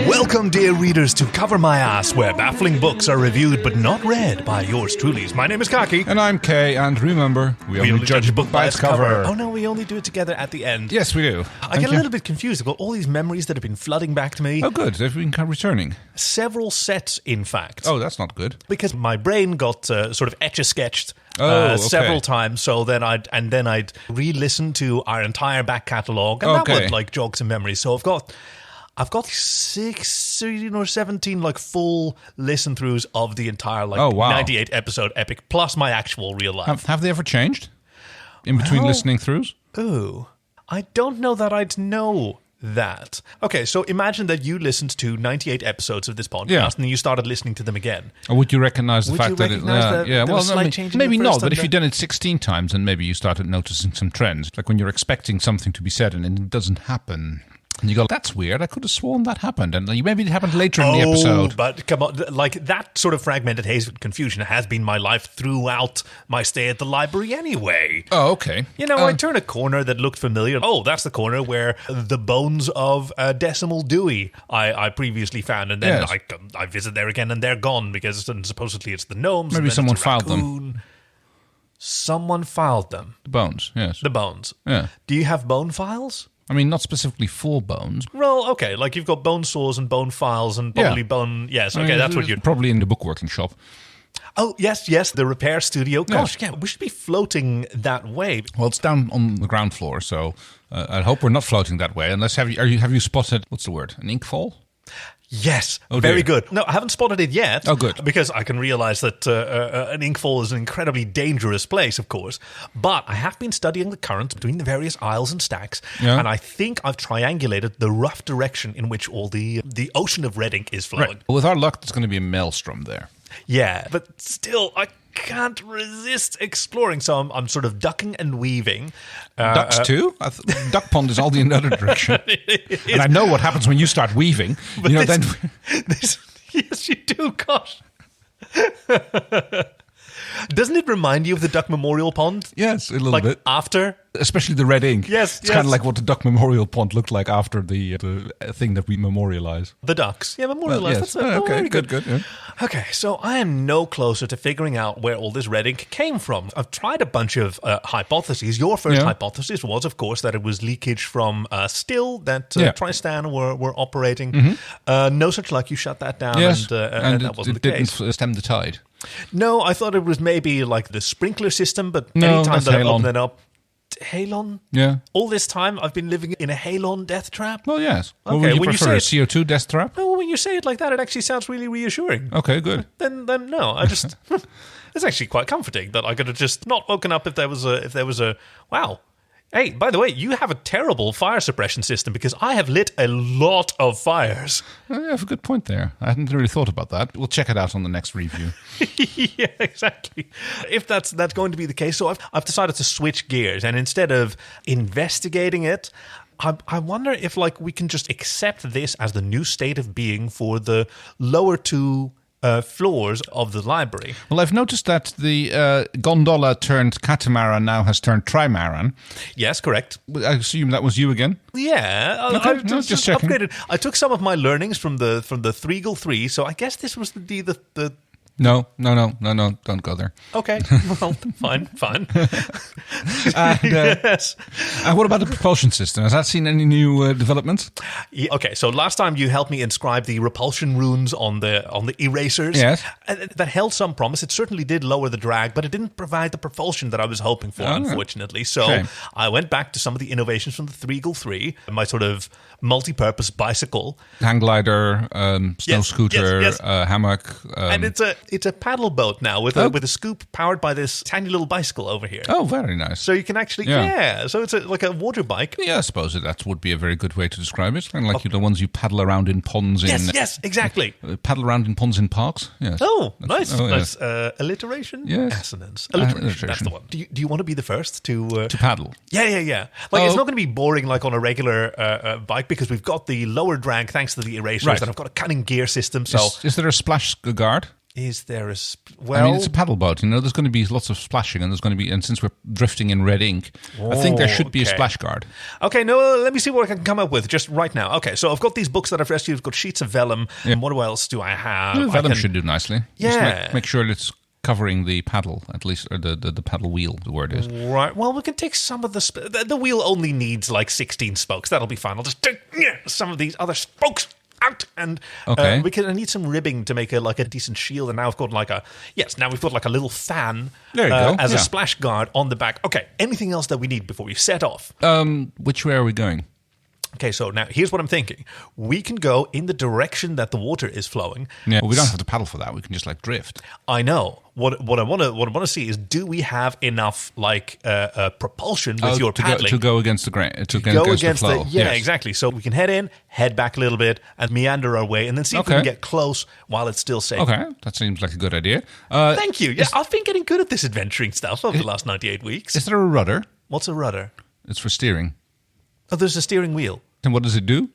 Welcome, dear readers, to Cover My Ass, where baffling books are reviewed but not read by yours truly. My name is Kaki. And I'm Kay, and remember, we only judge a book by its cover. Oh no, we only do it together at the end. Yes, we do. I get a little bit confused. I've got all these memories that have been flooding back to me. Oh, good. They've been returning. Several sets, in fact. Oh, that's not good. Because my brain got sort of etch-a-sketched several times, so then I'd re-listen to our entire back catalogue, and that would jog some memories. So I've got 16 or 17 full listen-throughs of the entire 98 episode epic, plus my actual real life. Have they ever changed in between listening throughs? Ooh, I don't know that I'd know that. Okay, so imagine that you listened to 98 episodes of this podcast and then you started listening to them again. Or would you recognize the fact that maybe not, but if you'd done it 16 times, then maybe you started noticing some trends. Like when you're expecting something to be said and it doesn't happen. And you go, that's weird, I could have sworn that happened. And maybe it happened later in the episode. But come on, that sort of fragmented haze of confusion has been my life throughout my stay at the library anyway. Oh, okay. I turned a corner that looked familiar. Oh, that's the corner where the bones of Decimal Dewey I previously found. And then I visit there again and they're gone because supposedly it's the gnomes. Maybe someone filed them. Someone filed them. The bones, yes. The bones. Yeah. Do you have bone files? I mean, not specifically for bones. Well, okay, you've got bone saws and bone files and probably bone... Yes, okay, that's what you're... Probably in the bookworking shop. Oh, yes, the repair studio. Gosh, we should be floating that way. Well, it's down on the ground floor, so I hope we're not floating that way. Unless, have you spotted, what's the word, an ink fall? Yes, very good. No, I haven't spotted it yet. Oh, good. Because I can realize that an inkfall is an incredibly dangerous place, of course. But I have been studying the currents between the various aisles and stacks, and I think I've triangulated the rough direction in which all the ocean of red ink is flowing. Right. Well, with our luck, there's going to be a maelstrom there. Yeah, but still, I can't resist exploring, so I'm sort of ducking and weaving. Ducks too? Duck pond is all the other direction. And I know what happens when you start weaving. But yes, you do, gosh. Doesn't it remind you of the Duck Memorial Pond? Yes, a little bit. After? Especially the red ink. Yes, It's kind of like what the Duck Memorial Pond looked like after the thing that we memorialize. The ducks. Yeah, memorialize. Well, yes. Okay, good. Yeah. Okay, so I am no closer to figuring out where all this red ink came from. I've tried a bunch of hypotheses. Your first hypothesis was, of course, that it was leakage from still that Tristan were operating. Mm-hmm. No such luck. You shut that down, and that wasn't the case. It didn't stem the tide. No, I thought it was maybe like the sprinkler system, but anytime that I open it up, Halon? Yeah. All this time I've been living in a Halon death trap? Well, yes. Okay, what would you prefer, a CO2 death trap? No, when you say it like that, it actually sounds really reassuring. Okay, good. Then no, I just... It's actually quite comforting that I could have just not woken up if there was a... Wow. Hey, by the way, you have a terrible fire suppression system because I have lit a lot of fires. You have a good point there. I hadn't really thought about that. We'll check it out on the next review. Yeah, exactly. If that's going to be the case, so I've decided to switch gears, and instead of investigating it, I wonder if we can just accept this as the new state of being for the lower two floors of the library. Well, I've noticed that the gondola turned catamaran now has turned trimaran. Yes, correct. I assume that was you again? Yeah, okay, I've just upgraded. I took some of my learnings from the Threegle 3, so I guess this was the No, don't go there. Okay, well, fine. And, yes. And what about the propulsion system? Has that seen any new developments? Yeah, okay, so last time you helped me inscribe the repulsion runes on the erasers. Yes. That held some promise. It certainly did lower the drag, but it didn't provide the propulsion that I was hoping for, unfortunately. So Shame. I went back to some of the innovations from the Threegle 3, my sort of multi-purpose bicycle. Hang glider, snow scooter, hammock. And it's a paddle boat now with a scoop powered by this tiny little bicycle over here. Oh, very nice. So you can actually, so it's like a water bike. Yeah, I suppose that would be a very good way to describe it. Kind of like the ones you paddle around in ponds in... Yes, exactly. Paddle around in ponds in parks. Yes. Oh, nice. Alliteration? Yes. Assonance. Alliteration. That's the one. Do you want to be the first to paddle? Yeah. It's not going to be boring like on a regular bike because we've got the lower drag thanks to the erasers and I've got a cunning gear system. So Is there a splash guard? Is there a... I mean, it's a paddle boat. There's going to be lots of splashing, and and since we're drifting in red ink, I think there should be a splash guard. Okay, no, let me see what I can come up with just right now. Okay, so I've got these books that I've rescued. I've got sheets of vellum. Yeah. And what else do I have? Well, vellum should do nicely. Yeah. Just make sure it's covering the paddle, at least, or the paddle wheel, the word is. Right, well, we can take some of the wheel only needs like 16 spokes. That'll be fine. I'll just take some of these other spokes out, and I need some ribbing to make a decent shield. And now I've got now we've got like a little fan as a splash guard on the back. Okay, anything else that we need before we set off? Which way are we going? Okay, so now here's what I'm thinking. We can go in the direction that the water is flowing. Yeah, well, we don't have to paddle for that. We can just drift. I know. What I want to see is, do we have enough propulsion with your paddling to go against the grain, to go against the flow? Yes. Exactly. So we can head back a little bit, and meander our way, and then see if we can get close while it's still safe. Okay, that seems like a good idea. Thank you. Yeah, I've been getting good at this adventuring stuff over the last 98 weeks. Is there a rudder? What's a rudder? It's for steering. Oh, there's a steering wheel. And what does it do?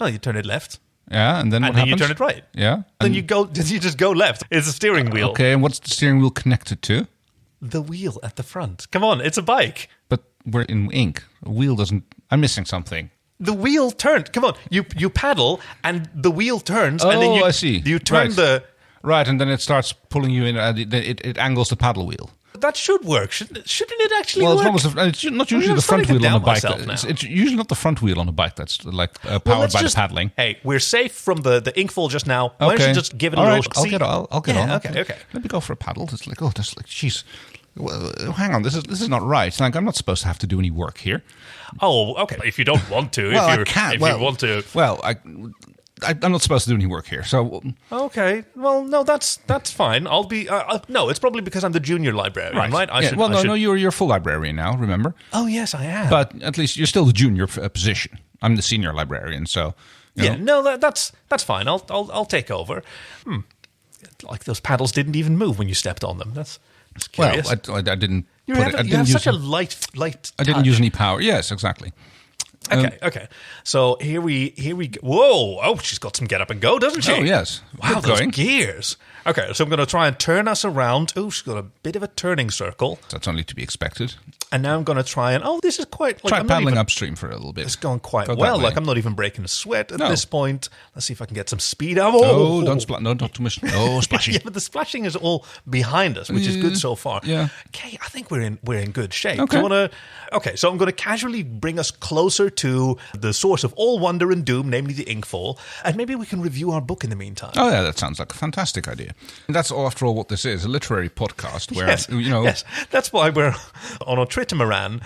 Oh, you turn it left. Yeah, and then what happens? You turn it right. Yeah. Then you just go left. It's a steering wheel. Okay, and what's the steering wheel connected to? The wheel at the front. Come on, it's a bike. But we're in ink. A wheel doesn't... I'm missing something. The wheel turns. Come on, you paddle, and the wheel turns. And then I see. You turn the... Right, and then it starts pulling you in. It angles the paddle wheel. That should work. Shouldn't it actually work? Well, it's not usually the front wheel on a bike. It's usually not the front wheel on a bike that's powered by the paddling. Hey, we're safe from the inkfall just now. Why don't you just give it a little... I'll get on. Okay. Let me go for a paddle. It's jeez. Well, hang on, this is not right. I'm not supposed to have to do any work here. Oh, okay. If you don't want to. I can't. If you want to. Well, I'm not supposed to do any work here, so... Okay, well, no, that's fine. I'll be... no, it's probably because I'm the junior librarian, right? No, you're a full librarian now, remember? Oh, yes, I am. But at least you're still the junior position. I'm the senior librarian, so... that's fine. I'll take over. Like those paddles didn't even move when you stepped on them. That's curious. Well, I didn't... You have such a light touch. I didn't use any power. Yes, exactly. Okay. So here we go. Whoa! Oh, she's got some get up and go, doesn't she? Oh yes. Wow, those gears. Okay, so I'm going to try and turn us around. Oh, she's got a bit of a turning circle. That's only to be expected. And now I'm going to try and... Oh, this is quite... Try paddling upstream for a little bit. It's going quite well. I'm not even breaking a sweat at this point. Let's see if I can get some speed up. Oh, don't splash. No, not too much. No, splashing. Yeah, but the splashing is all behind us, which is good so far. Yeah. Okay, I think we're in good shape. Okay. Okay, so I'm going to casually bring us closer to the source of all wonder and doom, namely the inkfall, and maybe we can review our book in the meantime. Oh, yeah, that sounds like a fantastic idea. And that's, after all, what this is, a literary podcast where, Yes, that's why we're on a trimaran,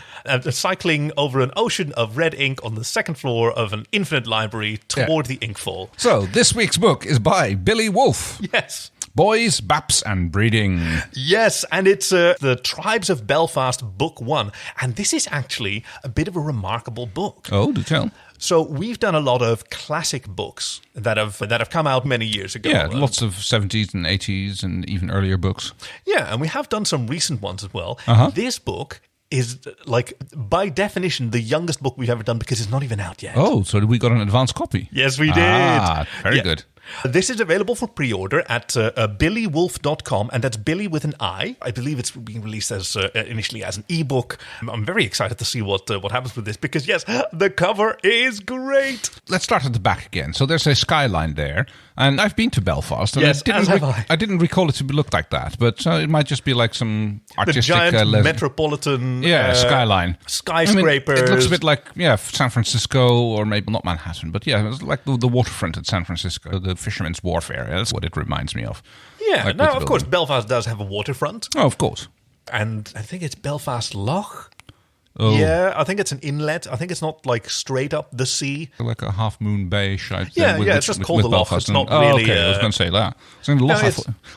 cycling over an ocean of red ink on the second floor of an infinite library toward the inkfall. So, this week's book is by Billi Wolf. Yes. Boys, Baps and Breeding. Yes, and it's the Tribes of Belfast, Book 1. And this is actually a bit of a remarkable book. Oh, do tell. So we've done a lot of classic books that have come out many years ago. Yeah, lots of 70s and 80s and even earlier books. Yeah, and we have done some recent ones as well. This book is, by definition, the youngest book we've ever done because it's not even out yet. Oh, so we got an advance copy? Yes, we did. Very good. This is available for pre-order at billiwolf.com, and that's Billi with an I. I believe it's being released as initially as an ebook. I'm very excited to see what happens with this because, yes, the cover is great. Let's start at the back again. So there's a skyline there, and I've been to Belfast. And yes, as have I. I didn't recall it to look like that, but it might just be like some artistic... The giant metropolitan... skyline. Skyscrapers. It looks a bit like, San Francisco, or maybe not Manhattan, but it's like the waterfront at San Francisco, the Fisherman's Wharf area. That's what it reminds me of. Yeah, now, of course, Belfast does have a waterfront. Oh, of course. And I think it's Belfast Lough. Oh. Yeah, I think it's an inlet. I think it's not straight up the sea. Like a Half Moon Bay shape. It's just called the Lough. It's not really... okay, I was going to say that.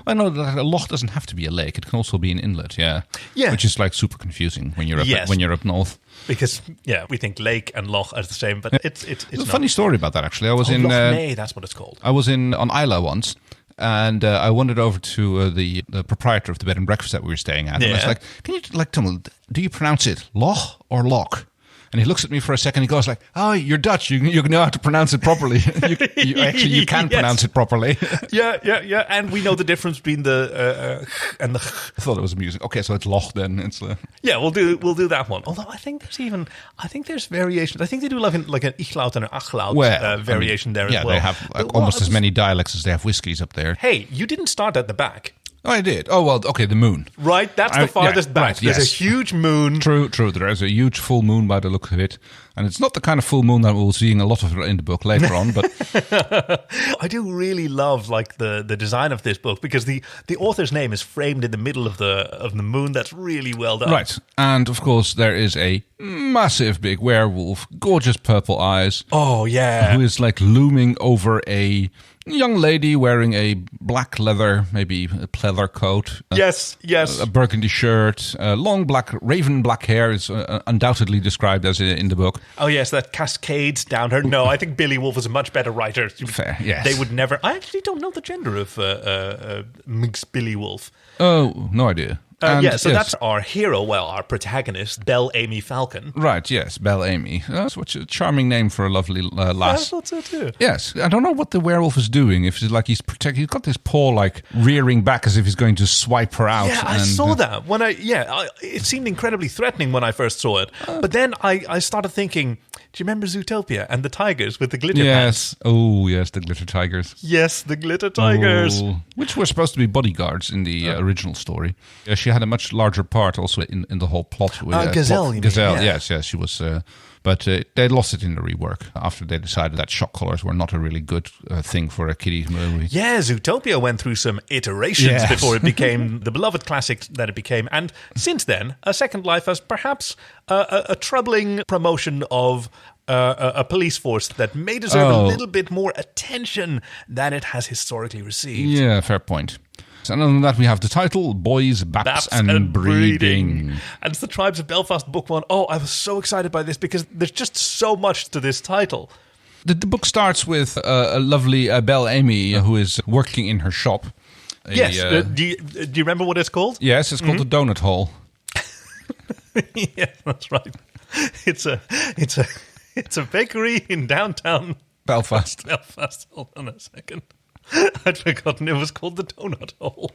I know that a loch doesn't have to be a lake. It can also be an inlet, yeah. Which is super confusing when you're up north. Because, we think lake and loch are the same, but it's There's a funny story about that, actually. I was in... Loch Ness, that's what it's called. I was on Isla once, and I wandered over to the proprietor of the bed and breakfast that we were staying at. And I was like, can you tell me, do you pronounce it Loch or Loch? And he looks at me for a second. He goes like, "Oh, you're Dutch. You know how to pronounce it properly. you can pronounce it properly." Yeah. And we know the difference between the and the. I thought it was amusing. Okay, so it's loch then. It's yeah. We'll do that one. Although I think there's variations. I think they do like an ichlaut and an achlaut variation there as well. Yeah, they have almost as many dialects as they have whiskies up there. Hey, you didn't start at the back. Oh, I did. Oh, well, okay, the moon. Right, that's the farthest back. Right, There's a huge moon. True. There is a huge full moon by the look of it. And it's not the kind of full moon that we'll seeing a lot of in the book later on. But I do really love like the design of this book because the author's name is framed in the middle of the moon. That's really well done. Right. And, of course, there is a massive big werewolf, gorgeous purple eyes. Oh, yeah. Who is like looming over a young lady wearing a black leather, maybe a pleather coat. Yes. A burgundy shirt, long raven black hair is undoubtedly described as in the book. Oh, yes, that cascades down her. No, I think Billy Wolf is a much better writer. Fair, yes. They would never... I actually don't know the gender of Miss Billy Wolf. Oh, no idea. That's our hero, our protagonist, Belle-Amy Falcon. Right, yes, Belle-Amy. That's a charming name for a lovely lass. I thought so too. Yes, I don't know what the werewolf is doing. If it's like he's got this paw like rearing back as if he's going to swipe her out. Yeah, I saw that. It seemed incredibly threatening when I first saw it. But then I started thinking, do you remember Zootopia and the tigers with the glitter pants? Oh, yes, the glitter tigers. Yes, the glitter tigers. Oh, which were supposed to be bodyguards in the original story. Yeah, she had a much larger part also in the whole plot. With, Gazelle, Gazelle, yes, she was... but they lost it in the rework after they decided that shock collars were not a really good thing for a kiddie movie. Yeah, Zootopia went through some iterations before it became the beloved classic that it became. And since then, A Second Life has perhaps a troubling promotion of a police force that may deserve a little bit more attention than it has historically received. Yeah, fair point. And other than that, we have the title, Boys, Baps and Breeding. And it's the Tribes of Belfast, Book 1. Oh, I was so excited by this because there's just so much to this title. The book starts with a lovely Belle-Amy who is working in her shop. Yes. Do you remember what it's called? Yes, it's called the Donut Hall. Yeah, that's right. It's a bakery in downtown Belfast. Hold on a second. I'd forgotten it was called the Donut Hole.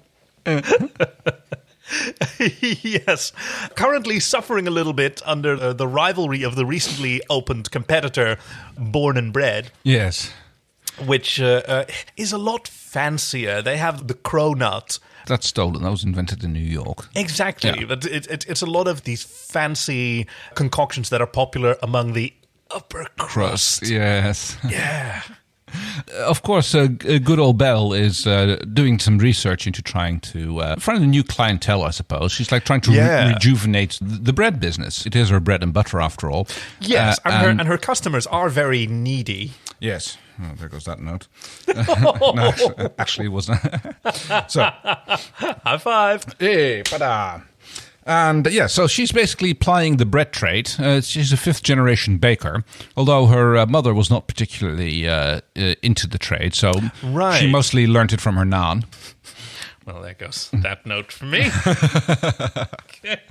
Yes. Currently suffering a little bit under the rivalry of the recently opened competitor, Born and Bred. Yes. Which is a lot fancier. They have the cronut. That's stolen. That was invented in New York. Exactly. Yeah. But it's a lot of these fancy concoctions that are popular among the upper crust. Yes. Yeah. Of course, good old Belle is doing some research into trying to find a new clientele, I suppose. She's like trying to rejuvenate the bread business. It is her bread and butter, after all. Yes, and her customers are very needy. Yes. Oh, there goes that note. No, actually, it wasn't. So, high five. Hey, pada. And so she's basically plying the bread trade. She's a fifth-generation baker, although her mother was not particularly into the trade, so she mostly learnt it from her nan. Well, there goes that note for me. Okay.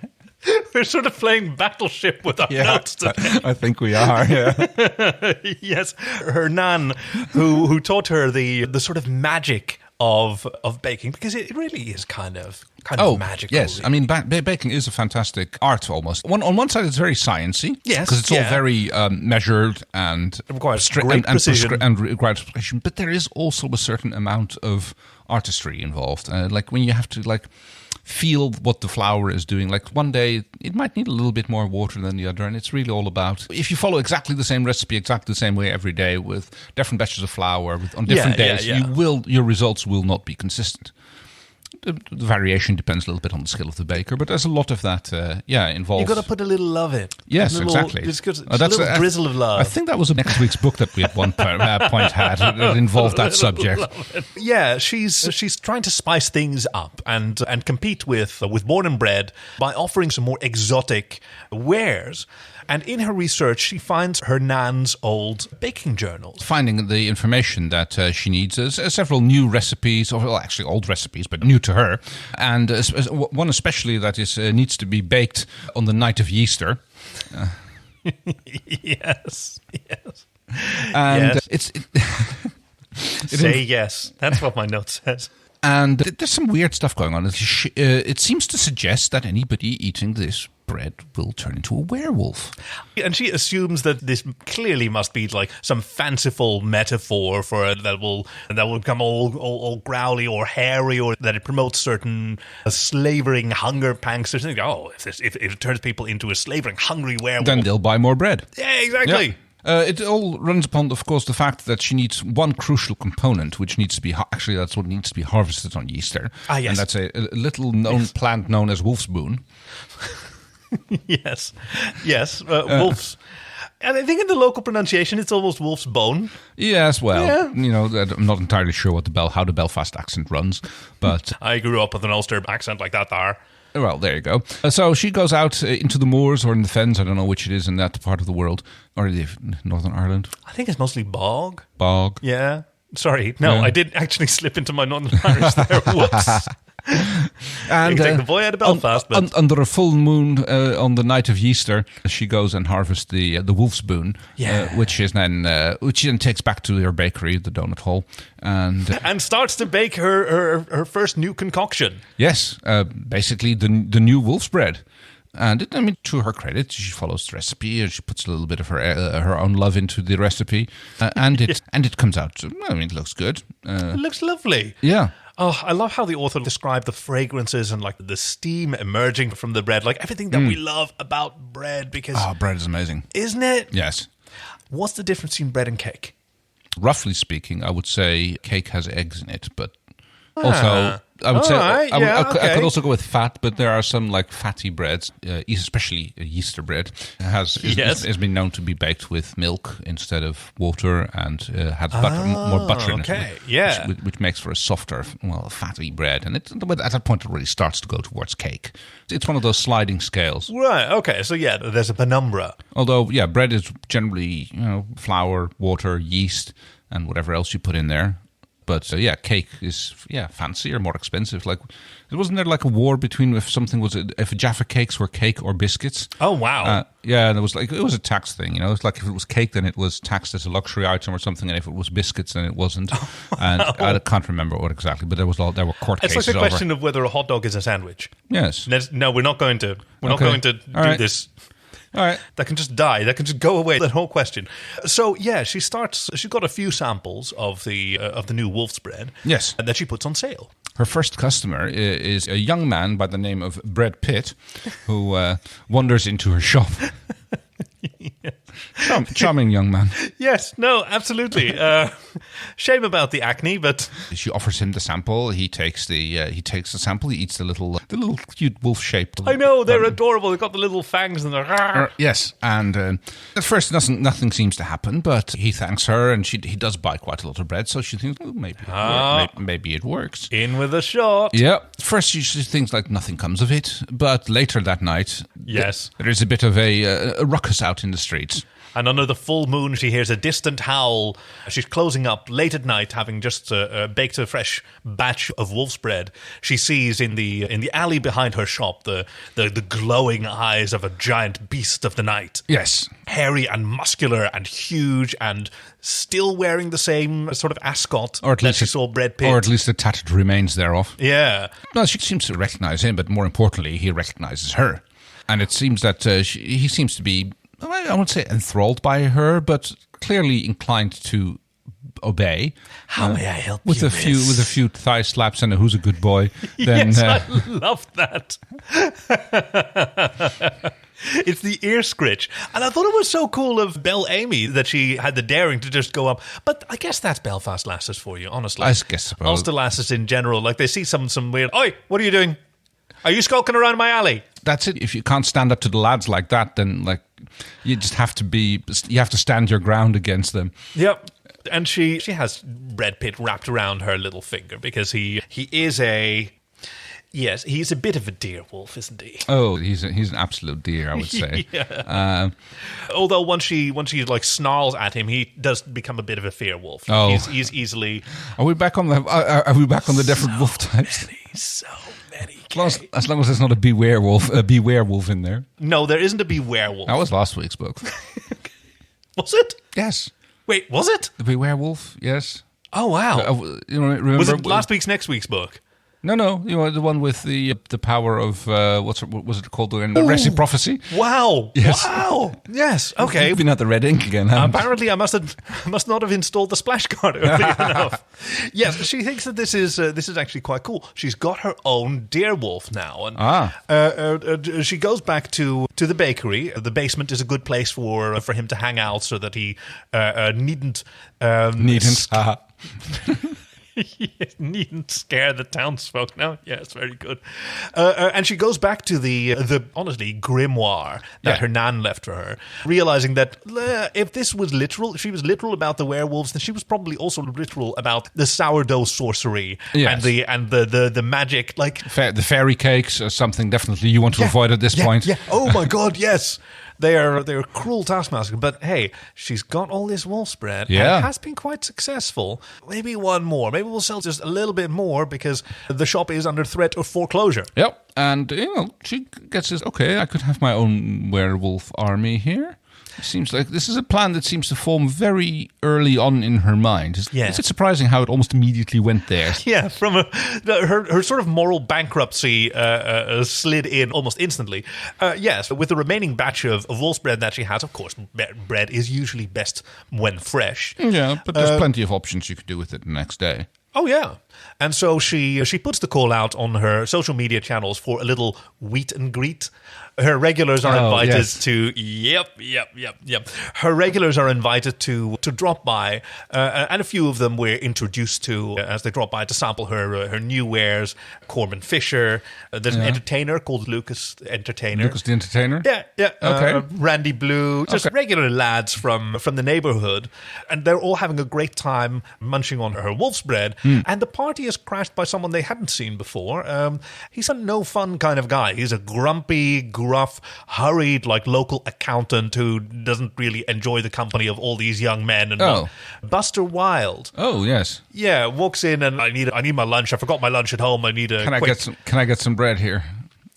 We're sort of playing Battleship with our notes today. I think we are, yeah. Yes, her nan, who taught her the sort of magic of baking, because it really is kind of magical. Yes, really. I mean, baking is a fantastic art almost. On one side, it's very sciencey. Yes, because it's all very measured and requires great precision. And requires precision. But there is also a certain amount of artistry involved. Like when you have to feel what the flour is doing. Like one day it might need a little bit more water than the other, and it's really all about if you follow exactly the same recipe exactly the same way every day with different batches of flour on different days, your results will not be consistent. The variation depends a little bit on the skill of the baker, but there's a lot of that involved. You've got to put a little love in. Yes, exactly. It's a little drizzle of love. I think that was a next week's book that we at one point had that involved that subject. Yeah, she's trying to spice things up and compete with Born and Bred by offering some more exotic wares. And in her research, she finds her nan's old baking journals. Finding the information that she needs several new recipes, or actually old recipes, but new to her. And one especially that needs to be baked on the night of Easter. Yes. And yes. Say yes. That's what my note says. And there's some weird stuff going on. It seems to suggest that anybody eating this bread will turn into a werewolf. And she assumes that this clearly must be like some fanciful metaphor for it that will become all growly or hairy, or that it promotes certain slavering hunger pangs or something. Oh, if it turns people into a slavering, hungry werewolf, then they'll buy more bread. Yeah, exactly. Yeah. It all runs upon, of course, the fact that she needs one crucial component, which needs to be actually that's what needs to be harvested on Easter. Ah, yes. And that's a little known plant known as wolf's boon. Yes. Wolf's. And I think in the local pronunciation, it's almost wolf's bone. Yes, well, I'm not entirely sure how the Belfast accent runs, but I grew up with an Ulster accent like that there. Well, there you go. So she goes out into the moors or in the fens. I don't know which it is in that part of the world. Or Northern Ireland. I think it's mostly bog. Bog. Yeah. Sorry. No, I did actually slip into my Northern Irish there. Whoops. And take the boy out of Belfast. Under a full moon on the night of Easter, she goes and harvests the wolf's boon, which she then takes back to her bakery, the donut hall, and starts to bake her first new concoction. Yes, basically the new wolf's bread. And to her credit, she follows the recipe and she puts a little bit of her own love into the recipe, and it comes out. It looks good. It looks lovely. Yeah. Oh, I love how the author described the fragrances and like the steam emerging from the bread, like everything that we love about bread. Because bread is amazing, isn't it? Yes. What's the difference between bread and cake? Roughly speaking, I would say cake has eggs in it, but also I would say I could also go with fat, but there are some like fatty breads, especially Easter bread has been known to be baked with milk instead of water and has more butter in it, which makes for a softer, fatty bread. And at that point, it really starts to go towards cake. It's one of those sliding scales. Right. Okay. So there's a penumbra. Although bread is generally flour, water, yeast, and whatever else you put in there. But cake is fancier, more expensive. Like, wasn't there like a war between if Jaffa cakes were cake or biscuits? Oh wow! And it was a tax thing. It's like if it was cake, then it was taxed as a luxury item or something, and if it was biscuits, then it wasn't. And I can't remember what exactly, but there were court cases. It's like the question of whether a hot dog is a sandwich. Yes. No, we're not going to. We're not going to do this. All right. That can just die. That can just go away. That whole question. So she's got a few samples of the new wolf's bread. Yes. That she puts on sale. Her first customer is a young man by the name of Brad Pitt, who wanders into her shop. Charming young man. Yes, no, absolutely. Shame about the acne, but she offers him the sample. He takes the sample. He eats the little cute wolf shaped. I know, they're adorable. They've got the little fangs and they're yes. And at first, nothing seems to happen. But he thanks her, and he does buy quite a lot of bread. So she thinks, maybe it works. In with a shot. Yeah. First, she thinks like nothing comes of it, but later that night, yes, there is a bit of a ruckus out in the streets. And under the full moon, she hears a distant howl. She's closing up late at night, having just baked a fresh batch of wolf's bread. She sees in the alley behind her shop the glowing eyes of a giant beast of the night. Yes. Hairy and muscular and huge and still wearing the same sort of ascot that she saw Brad Pitt. Or at least the tattered remains thereof. Yeah. No, she seems to recognize him, but more importantly, he recognizes her. And it seems that he seems to be, I won't say enthralled by her, but clearly inclined to obey. How may I help with you, with a few thigh slaps and a who's a good boy. Then, yes, I love that. It's the ear scritch. And I thought it was so cool of Belle-Amy that she had the daring to just go up. But I guess that's Belfast lasses for you, honestly. I guess so. Ulster lasses in general. Like, they see some weird, "Oi, what are you doing? Are you skulking around my alley?" That's it. If you can't stand up to the lads like that, then like you just have to stand your ground against them. Yep. And she has Brad Pitt wrapped around her little finger because he is he's a bit of a deer wolf, isn't he? Oh, he's an absolute deer, I would say. Yeah. Although once she like snarls at him, he does become a bit of a fear wolf. Oh. He's easily. Are we back on the different wolf types? So many. As long as there's not a be-werewolf in there. No, there isn't a be-werewolf. That was last week's book. Was it? Yes. Wait, was it? The be-werewolf, yes. Oh, wow. Remember, was it next week's book? No, the one with the power of what was it called again? The Reciprocity. Wow! Yes. Wow! Yes. Okay. You've been at the red ink again. Apparently, I must not have installed the splash card early enough. Yes, she thinks that this is actually quite cool. She's got her own deerwolf now, and she goes back to the bakery. The basement is a good place for him to hang out, so that he needn't. Needn't scare the townsfolk. No, yes, very good. And she goes back to the honestly grimoire that her nan left for her, realizing that if this was literal, if she was literal about the werewolves, then she was probably also literal about the sourdough sorcery and the magic, like the fairy cakes are something definitely you want to avoid at this point. Yeah. Oh my God, yes. They're cruel taskmaster, but hey, she's got all this wolf's bread and has been quite successful. Maybe one more. Maybe we'll sell just a little bit more because the shop is under threat of foreclosure. Yep, and she gets this. Okay, I could have my own werewolf army here. It seems like this is a plan that seems to form very early on in her mind. Is it surprising how it almost immediately went there? Yeah, from her sort of moral bankruptcy slid in almost instantly. Yes, with the remaining batch of wolf's bread that she has, of course, bread is usually best when fresh. Yeah, but there's plenty of options you could do with it the next day. Oh, yeah. And so she puts the call out on her social media channels for a little meet and greet. Her regulars are invited to... Yep. Her regulars are invited to drop by, and a few of them were introduced to as they drop by to sample her new wares. Corbin Fisher. There's an entertainer called Lucas Entertainer. Lucas the Entertainer? Yeah. Okay. Randy Blue. Just regular lads from the neighborhood. And they're all having a great time munching on her wolf's bread. And the party is crashed by someone they hadn't seen before. He's a no-fun kind of guy. He's a grumpy, gruff, hurried, like local accountant who doesn't really enjoy the company of all these young men. And Buster Wilde. Oh, yes. Yeah, walks in and I need my lunch. I forgot my lunch at home. I need a. Can I get some bread here?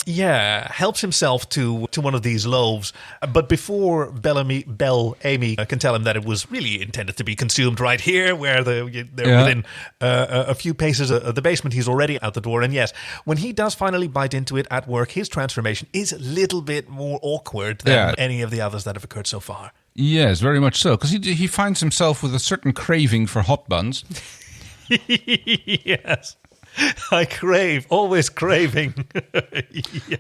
Yeah, helps himself to one of these loaves. But before Belle-Amy can tell him that it was really intended to be consumed right here, where they're within a few paces of the basement, he's already out the door. And yes, when he does finally bite into it at work, his transformation is a little bit more awkward than any of the others that have occurred so far. Yes, very much so, because he finds himself with a certain craving for hot buns. Yes. Always craving.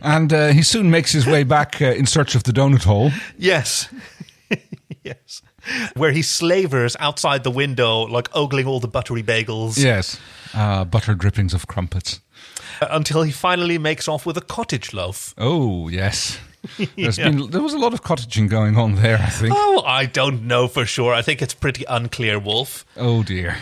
And he soon makes his way back in search of the donut hole. Yes. Yes. Where he slavers outside the window, like ogling all the buttery bagels. Yes. Butter drippings of crumpets. Until he finally makes off with a cottage loaf. Oh, yes. There was a lot of cottaging going on there, I think. Oh, I don't know for sure. I think it's pretty unclear, Wolf. Oh, dear.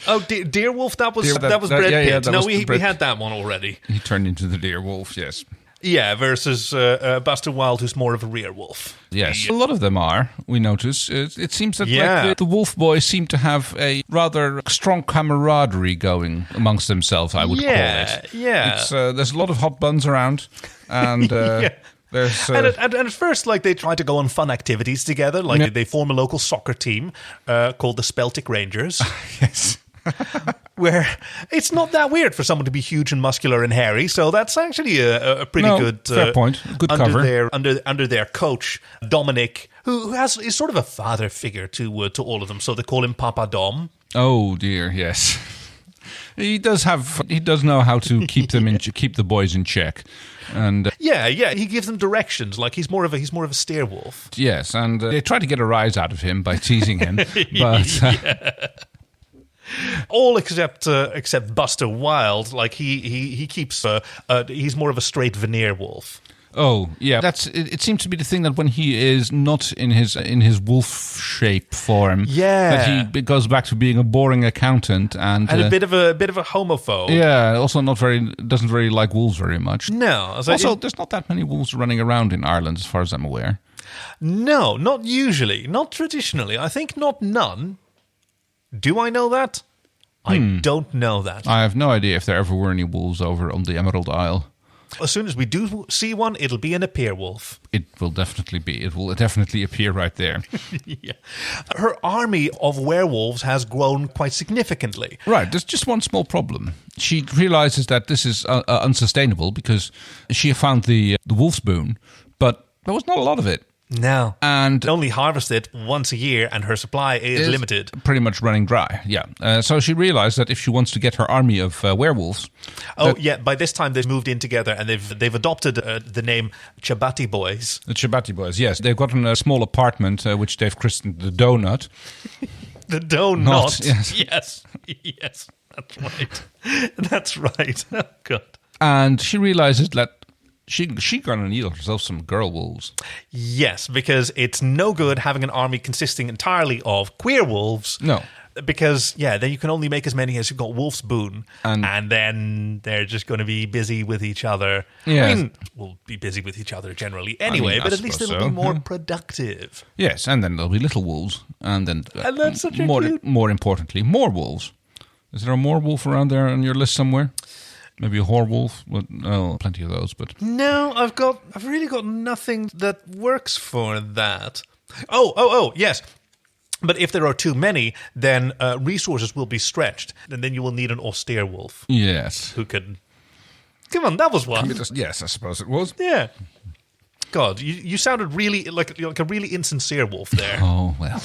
Oh, Deerwolf, that was Brad Pitt. No, we had that one already. He turned into the Deerwolf, yes. Yeah, versus Buster Wilde, who's more of a rear wolf. Yes, a lot of them are, we notice. It seems that the wolf boys seem to have a rather strong camaraderie going amongst themselves, I would call it. Yeah. There's a lot of hot buns around, and... And at first, like, they try to go on fun activities together. Like, they form a local soccer team called the Speltic Rangers. Yes. Where it's not that weird for someone to be huge and muscular and hairy. So that's actually a pretty good... fair point. Good cover. Under their coach, Dominic, who is sort of a father figure to all of them. So they call him Papa Dom. Oh, dear, yes. He does know how to keep them keep the boys in check. And he gives them directions. Like he's more of a steer wolf. Yes, and they try to get a rise out of him by teasing him, but all except Buster Wilde. Like he keeps he's more of a straight veneer wolf. Oh, yeah. It seems to be the thing that when he is not in his wolf shape form, that he goes back to being a boring accountant and a bit of a homophobe. Yeah, also doesn't really like wolves very much. No. Also, there's not that many wolves running around in Ireland as far as I'm aware. No, not usually. Not traditionally. I think not none. Do I know that? I don't know that. I have no idea if there ever were any wolves over on the Emerald Isle. As soon as we do see one, it'll be an appear wolf. It will definitely appear right there. Yeah. Her army of werewolves has grown quite significantly. Right, there's just one small problem. She realizes that this is unsustainable because she found the wolf's boon, but there was not a lot of it. No. And only harvest it once a year, and her supply is limited. Pretty much running dry, yeah. So she realized that if she wants to get her army of werewolves... by this time they've moved in together, and they've adopted the name Chabati Boys. The Chabati Boys, yes. They've gotten a small apartment, which they've christened the Donut. The Donut? Yes. Yes, that's right. That's right. Oh, God. And she realizes that She gonna need herself some girl wolves. Yes, because it's no good having an army consisting entirely of queer wolves. No. Because, then you can only make as many as you've got Wolf's Boon. And then they're just going to be busy with each other. Yeah. I mean, we'll be busy with each other generally anyway, but at least it'll be more productive. Yes, and then there'll be little wolves. And then, and that's such a more importantly, more wolves. Is there a more wolf around there on your list somewhere? Maybe a whore wolf? Well, plenty of those, but... No, I've really got nothing that works for that. Oh, yes. But if there are too many, then resources will be stretched, and then you will need an austere wolf. Yes. Who can... Come on, that was one. Yes, I suppose it was. Yeah. God, you sounded really like a really insincere wolf there. Oh, well...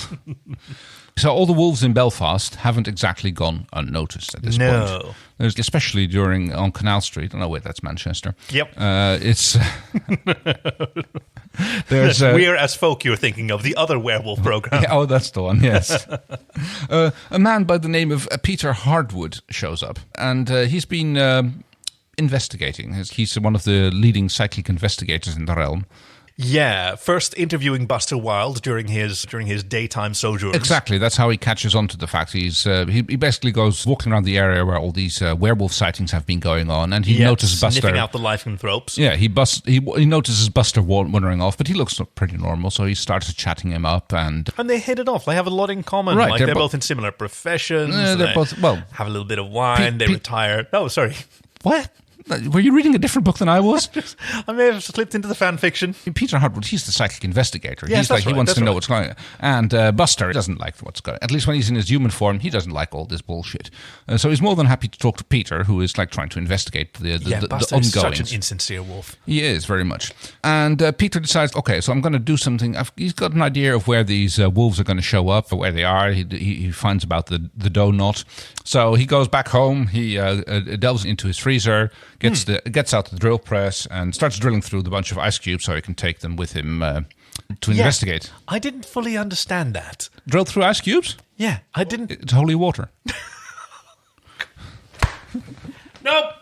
So all the wolves in Belfast haven't exactly gone unnoticed at this point. There's, especially on Canal Street. Oh, no, wait, that's Manchester. Yep. It's... There's Weer As Folk you're thinking of, the other werewolf program. Yeah, that's the one, yes. A man by the name of Peter Hardwood shows up, and he's been investigating. He's one of the leading psychic investigators in the realm. Yeah, first interviewing Buster Wilde during his daytime sojourns. Exactly, that's how he catches on to the fact. He basically goes walking around the area where all these werewolf sightings have been going on, and he notices Buster sniffing out the lycanthropes. Yeah, he notices Buster wandering off, but he looks pretty normal, so he starts chatting him up, and they hit it off. They have a lot in common. Right, like they're both in similar professions. They're both have a little bit of wine. They retire. Oh, sorry. What? Were you reading a different book than I was? I may have slipped into the fan fiction. Peter Hardwood, he's the psychic investigator. Yes, he wants to know what's going on. And Buster doesn't like what's going on. At least when he's in his human form, he doesn't like all this bullshit. So he's more than happy to talk to Peter, who is like trying to investigate the Buster ongoings. Is such an insincere wolf. He is, very much. And Peter decides, okay, so I'm going to do something. He's got an idea of where these wolves are going to show up, or where they are. He finds about the donut. So he goes back home. He delves into his freezer, gets out the drill press, and starts drilling through the bunch of ice cubes so he can take them with him to investigate. I didn't fully understand that. Drill through ice cubes? Yeah, I didn't. It's holy water. Nope,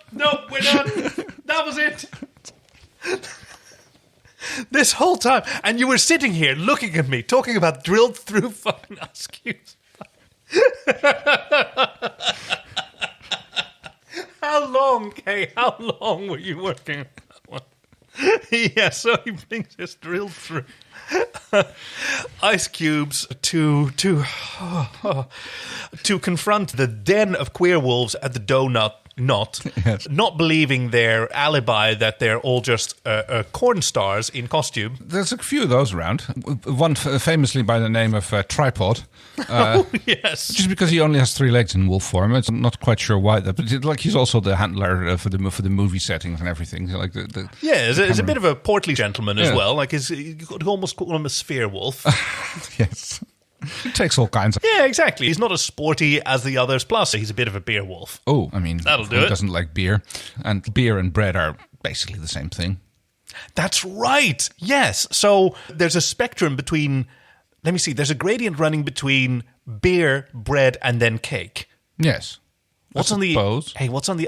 we're done. That was it. This whole time, and you were sitting here looking at me, talking about drilled through fucking ice cubes. How long were you working on that one? Yeah, so he brings this drilled through ice cubes to confront the den of queer wolves at the donut. Not believing their alibi that they're all just corn stars in costume. There's a few of those around. One famously by the name of Tripod. Oh, yes. Just because he only has 3 legs in wolf form. I'm not quite sure why. But he's also the handler for the movie settings and everything. Like he's a bit of a portly gentleman as well. Like you could almost call him a sphere wolf. Yes. He takes all kinds of... Yeah, exactly. He's not as sporty as the others. Plus, he's a bit of a beer wolf. Oh, I mean... That'll do it. Who doesn't like beer? And beer and bread are basically the same thing. That's right. Yes. So there's a spectrum between... Let me see. There's a gradient running between beer, bread, and then cake. Yes. What's on the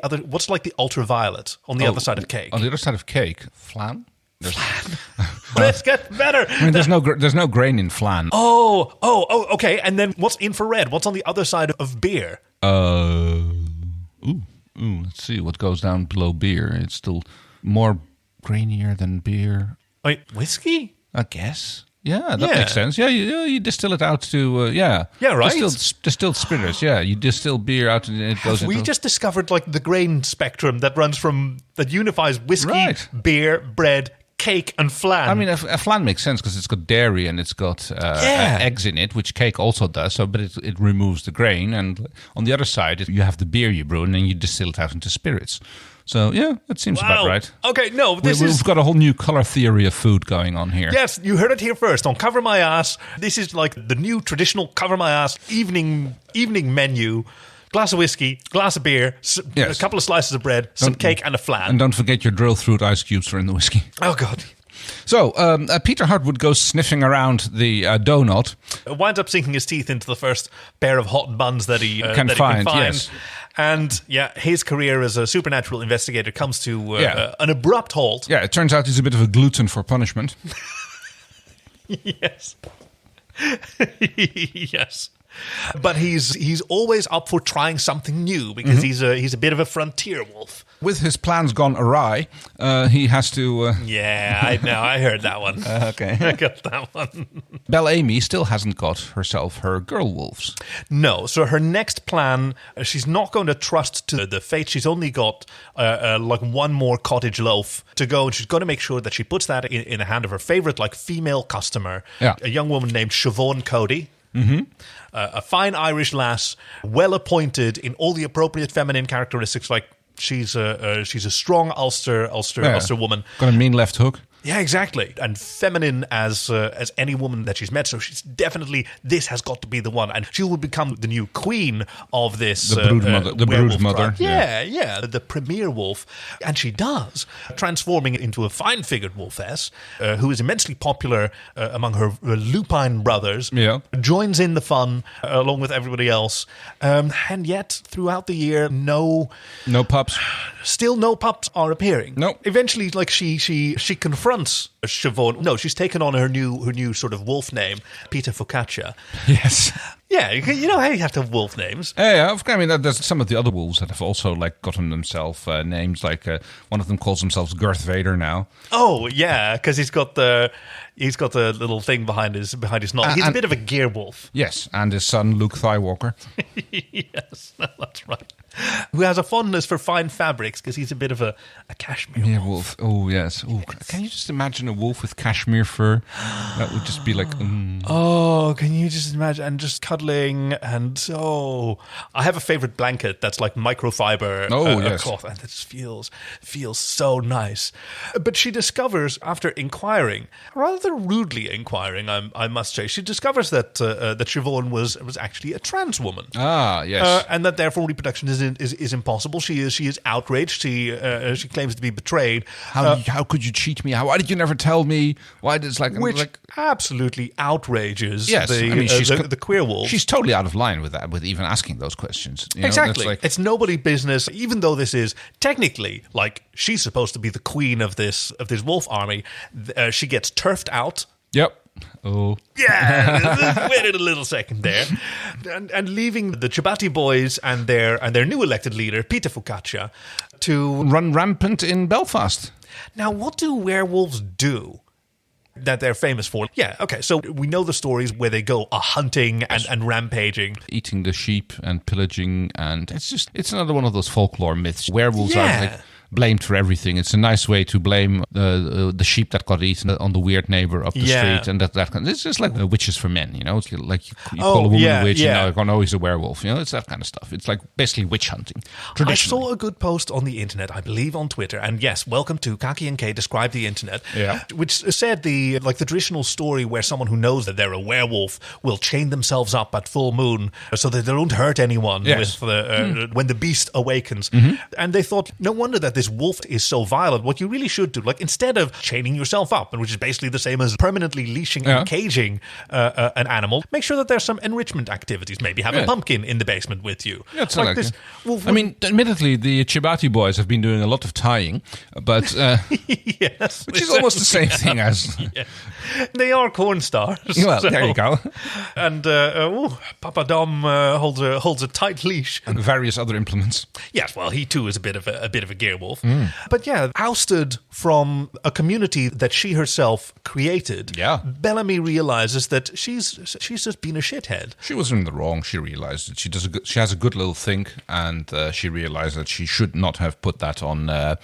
other... What's like the ultraviolet on the other side of cake? On the other side of cake? Flan? Let's get better. I mean, there's no grain in flan. Oh, okay. And then what's infrared? What's on the other side of beer? Let's see what goes down below beer. It's still more grainier than beer. Wait, whiskey? I guess. Yeah, that makes sense. Yeah, you distill it out to right. Distilled spirits. Yeah, you distill beer out and it goes. We just discovered like the grain spectrum that unifies whiskey, beer, bread, cake, and flan. I mean, a flan makes sense because it's got dairy and it's got eggs in it, which cake also does. But it removes the grain, and on the other side, you have the beer you brew, and then you distill it out into spirits. So, yeah, that seems about right. Okay, no, we've got a whole new colour theory of food going on here. Yes, you heard it here first on Cover My Ass. This is like the new traditional Cover My Ass evening menu. Glass of whiskey, glass of beer, a couple of slices of bread, some cake, and a flan. And don't forget your drill fruit ice cubes are in the whiskey. Oh, God. So, Peter Hartwood goes sniffing around the donut. Winds up sinking his teeth into the first pair of hot buns that he can find. Yes. And, his career as a supernatural investigator comes to an abrupt halt. Yeah, it turns out he's a bit of a glutton for punishment. Yes. Yes. But he's always up for trying something new because he's a bit of a frontier wolf. With his plans gone awry, he has to... Yeah, I know. I heard that one. Okay. I got that one. Belle-Amy still hasn't got herself her girl wolves. No. So her next plan, she's not going to trust to the fate. She's only got like one more cottage loaf to go, and she's going to make sure that she puts that in the hand of her favorite like female customer, a young woman named Siobhan Cody. Mm-hmm. A fine Irish lass, well appointed in all the appropriate feminine characteristics. Like she's a strong Ulster woman. Got a mean left hook. Yeah, exactly. And feminine as any woman that she's met. So she's definitely, this has got to be the one. And she will become the new queen of this. The brood mother. Yeah, the premier wolf. And she does, transforming into a fine-figured wolfess who is immensely popular among her lupine brothers. Yeah. Joins in the fun along with everybody else. And yet, throughout the year, no pups. Still no pups are appearing. No. Eventually, like she confronts Siobhan. No, she's taken on her new sort of wolf name, Peter Focaccia. Yes. Yeah, you know how you have to have wolf names. Yeah, I mean, there's some of the other wolves that have also like gotten themselves names. Like one of them calls themselves Darth Vader now. Oh yeah, because he's got the little thing behind his knob. He's a bit of a gear wolf. Yes, and his son Luke Skywalker. Yes, that's right. Who has a fondness for fine fabrics because he's a bit of a cashmere wolf. Oh yes. Oh, can you just imagine a wolf with cashmere fur? That would just be like. Oh, can you just imagine and just cuddling and I have a favorite blanket that's like microfiber cloth, and it just feels so nice. But she discovers after inquiring, rather rudely inquiring, I must say, she discovers that Siobhan was actually a trans woman. Ah, yes, and that therefore reproduction is impossible. She is outraged. She claims to be betrayed. How could you cheat me? Why did you never tell me? Why did which absolutely outrages yes, the queer wolf. She's totally out of line with that, with even asking those questions. Exactly. It's nobody's business, even though this is technically like she's supposed to be the queen of this wolf army. She gets turfed out. Yep. Oh. Yeah, waited a little second there. And leaving the Chibati boys and their new elected leader, Peter Focaccia, to run rampant in Belfast. Now, what do werewolves do that they're famous for? Yeah, okay, so we know the stories where they go hunting and rampaging. Eating the sheep and pillaging, and it's another one of those folklore myths. Werewolves are like blamed for everything. It's a nice way to blame the sheep that got eaten on the weird neighbor up the street, and that kind of, it's just like witches for men, you know. It's like you call a woman a witch, and now oh, he's a werewolf, you know. It's that kind of stuff. It's like basically witch hunting. I saw a good post on the internet, I believe on Twitter, and yes, welcome to Kaki and K Describe the Internet, which said the traditional story where someone who knows that they're a werewolf will chain themselves up at full moon so that they don't hurt anyone with when the beast awakens. Mm-hmm. And they thought, no wonder that this wolf is so violent. What you really should do, like instead of chaining yourself up, which is basically the same as permanently leashing and caging an animal, make sure that there's some enrichment activities. Maybe have a pumpkin in the basement with you. Yeah, it's like this. I mean, admittedly, the Chibati boys have been doing a lot of tying, but yes, which is almost the same thing as they are corn stars. Well, there you go. And Papa Dom holds a tight leash and various other implements. Yes, well, he too is a bit of a gear wolf. werewolf. But yeah, ousted from a community that she herself created, Belle-Amy realizes that she's just been a shithead. She was in the wrong. She realized that she has a good little think, and she realized that she should not have put that on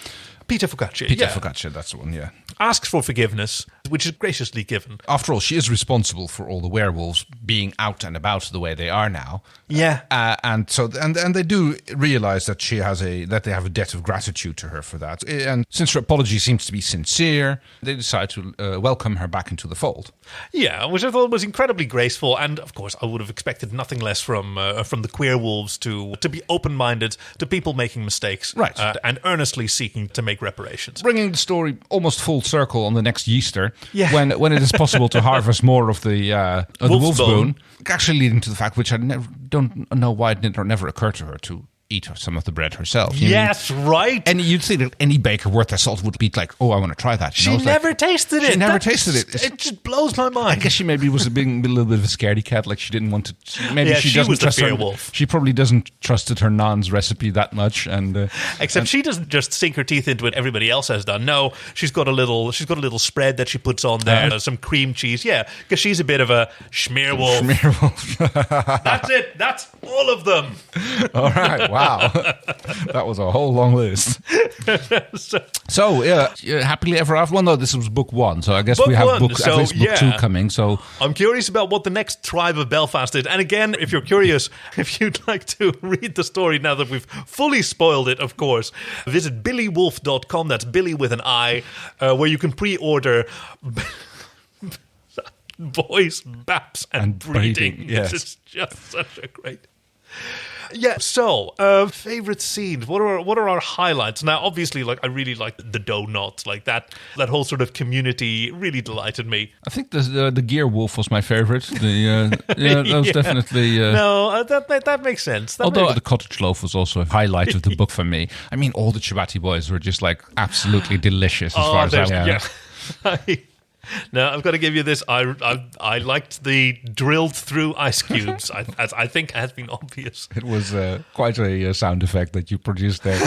Peter Focaccia. Peter Focaccia, that's the one, yeah. Asks for forgiveness, which is graciously given. After all, she is responsible for all the werewolves being out and about the way they are now. Yeah. And they do realize that that they have a debt of gratitude to her for that. And since her apology seems to be sincere, they decide to welcome her back into the fold. Yeah, which I thought was incredibly graceful. And of course, I would have expected nothing less from the queer wolves to be open-minded to people making mistakes, right, and earnestly seeking to make reparations. Bringing the story almost full circle on the next Easter, when it is possible to harvest more of the wolf's bone, actually leading to the fact, which I don't know why it never occurred to her to eat some of the bread herself. Yes, right. And you'd think that any baker worth their salt would be like, oh, I want to try that. She never tasted it. She never tasted it. It just blows my mind. I guess she maybe was being a little bit of a scaredy cat, like she didn't want to. Maybe she doesn't trust her wolf. She probably doesn't trusted her nan's recipe that much, except she doesn't just sink her teeth into what everybody else has done. No, she's got a little spread that she puts on there, some cream cheese. Yeah, because she's a bit of a schmearwolf. That's it. That's all of them. All right. Wow. That was a whole long list. So, happily ever after. Well, no, this was book 1, so I guess we have at least book 2 coming. So I'm curious about what the next tribe of Belfast is. And again, if you're curious, if you'd like to read the story now that we've fully spoiled it, of course, visit billywolf.com. That's Billi with an I, where you can pre-order Boys, Baps, and Breeding. Yes. It's just such a great... Yeah, so, favorite scenes. What are our highlights? Now, obviously, I really like the donuts, like that whole sort of community really delighted me. I think the gear wolf was my favorite. That was definitely... No, that makes sense. Although the cottage loaf was also a highlight of the book for me. I mean, all the Chibati boys were just absolutely delicious as far as I know. Now, I've got to give you this. I liked the drilled through ice cubes, as I think has been obvious. It was quite a sound effect that you produced there.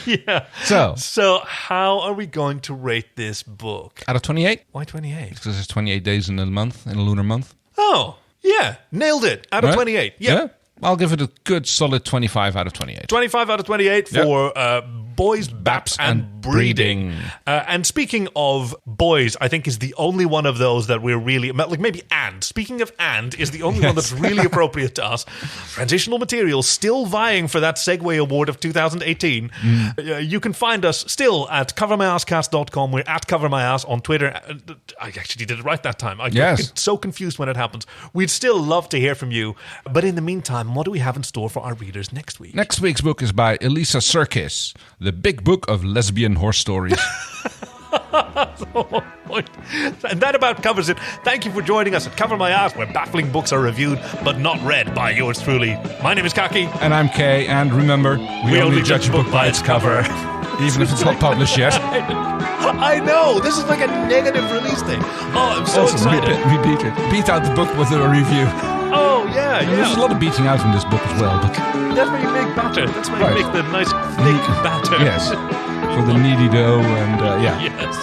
Yeah. So how are we going to rate this book? Out of 28? Why 28? Because there's 28 days in a month, in a lunar month. Oh, yeah. Nailed it. Out of 28. Yeah. I'll give it a good solid 25 out of 28. 25 out of 28 for Boys, Baps, and Breeding. And speaking of boys, I think is the only one of those that we're really... maybe and. Speaking of and is the only one that's really appropriate to us. Transitional material still vying for that Segway Award of 2018. You can find us still at covermyasscast.com. We're at covermyass on Twitter. I actually did it right that time. I get so confused when it happens. We'd still love to hear from you. But in the meantime, what do we have in store for our readers next week? Next week's book is by Elisa Serkis, The Big Book of Lesbian Horse Stories. And that about covers it. Thank you for joining us at Cover My Ass, where baffling books are reviewed, but not read by yours truly. My name is Kaki. And I'm Kay, and remember, we only judge a book by its cover. Even if it's not published yet. I know! This is like a negative release thing. Oh, I'm so excited. Repeat it. Beat out the book with a review. Oh, yeah. There's a lot of beating out in this book as well. But that's where you make batter. That's where you make the nice thick batter. Yes. For the kneady dough and, Yes.